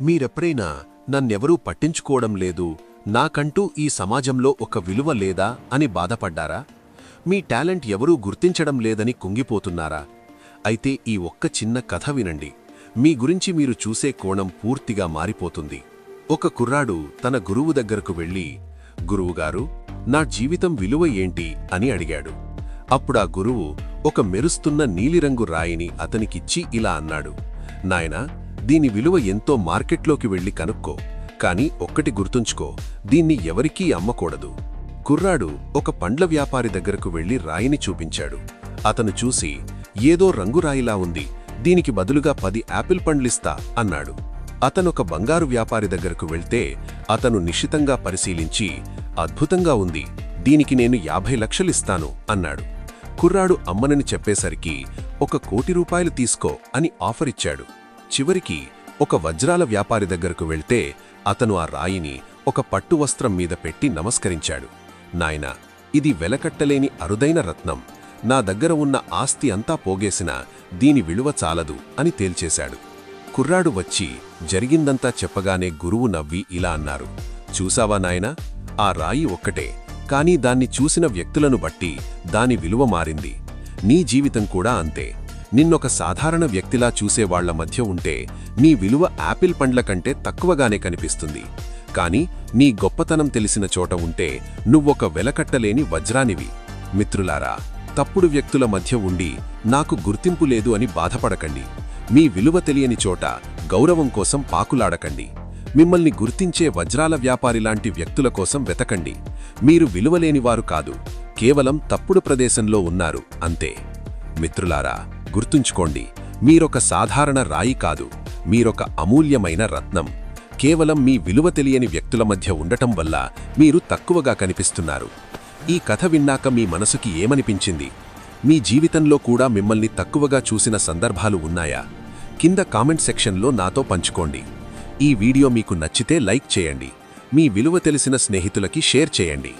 మీరెప్పుడైనా నన్నెవరూ పట్టించుకోవడం లేదు, నాకంటూ ఈ సమాజంలో ఒక విలువ లేదా అని బాధపడ్డారా? మీ టాలెంట్ ఎవరూ గుర్తించడం లేదని కుంగిపోతున్నారా? అయితే ఈ ఒక్క చిన్న కథ వినండి, మీ గురించి మీరు చూసే కోణం పూర్తిగా మారిపోతుంది. ఒక కుర్రాడు తన గురువు దగ్గరకు వెళ్ళి, గురువుగారు, నా జీవితం విలువ ఏంటి అని అడిగాడు. అప్పుడా గురువు ఒక మెరుస్తున్న నీలిరంగు రాయిని అతనికిచ్చి ఇలా అన్నాడు, నాయనా, దీని విలువ ఎంతో మార్కెట్లోకి వెళ్ళి కనుక్కో, కాని ఒక్కటి గుర్తుంచుకో, దీన్ని ఎవరికీ అమ్మకూడదు. కుర్రాడు ఒక పండ్ల వ్యాపారి దగ్గరకు వెళ్లి రాయిని చూపించాడు. అతను చూసి, ఏదో రంగురాయిలా ఉంది, దీనికి బదులుగా 10 యాపిల్ పండ్లిస్తా అన్నాడు. అతనొక బంగారు వ్యాపారి దగ్గరకు వెళ్తే అతను నిశితంగా పరిశీలించి, అద్భుతంగా ఉంది, దీనికి నేను 50 లక్షలిస్తాను అన్నాడు. కుర్రాడు అమ్మనని చెప్పేసరికి 1 కోటి రూపాయలు తీసుకో అని ఆఫర్ ఇచ్చాడు. చివరికి ఒక వజ్రాల వ్యాపారి దగ్గరకు వెళ్తే అతను ఆ రాయిని ఒక పట్టు వస్త్రం మీద పెట్టి నమస్కరించాడు. నాయనా, ఇది వెలకట్టలేని అరుదైన రత్నం, నా దగ్గర ఉన్న ఆస్తి అంతా పోగేసినా దీని విలువ చాలదు అని తేల్చేశాడు. కుర్రాడు వచ్చి జరిగిందంతా చెప్పగానే గురువు నవ్వి ఇలా అన్నారు, చూసావా నాయనా, ఆ రాయి ఒక్కటే, కానీ దాన్ని చూసిన వ్యక్తులను బట్టి దాని విలువ మారింది. నీ జీవితం కూడా అంతే. నిన్నొక సాధారణ వ్యక్తిలా చూసేవాళ్ల మధ్య ఉంటే నీ విలువ యాపిల్ పండ్ల కంటే తక్కువగానే కనిపిస్తుంది. కాని నీ గొప్పతనం తెలిసిన చోట ఉంటే నువ్వొక వెలకట్టలేని వజ్రానివి. మిత్రులారా, తప్పుడు వ్యక్తుల మధ్య ఉండి నాకు గుర్తింపు లేదు అని బాధపడకండి. మీ విలువ తెలియని చోట గౌరవం కోసం పాకులాడకండి. మిమ్మల్ని గుర్తించే వజ్రాల వ్యాపారిలాంటి వ్యక్తుల కోసం వెతకండి. మీరు విలువలేనివారు కాదు, కేవలం తప్పుడు ప్రదేశంలో ఉన్నారు అంతే. మిత్రులారా, గుర్తుంచుకోండి, మీరొక సాధారణ రాయి కాదు, మీరొక అమూల్యమైన రత్నం. కేవలం మీ విలువ తెలియని వ్యక్తుల మధ్య ఉండటం వల్ల మీరు తక్కువగా కనిపిస్తున్నారు. ఈ కథ విన్నాక మీ మనసుకి ఏమనిపించింది? మీ జీవితంలో కూడా మిమ్మల్ని తక్కువగా చూసిన సందర్భాలు ఉన్నాయా? కింద కామెంట్ సెక్షన్లో నాతో పంచుకోండి. ఈ వీడియో మీకు నచ్చితే లైక్ చేయండి. మీ విలువ తెలిసిన స్నేహితులకి షేర్ చేయండి.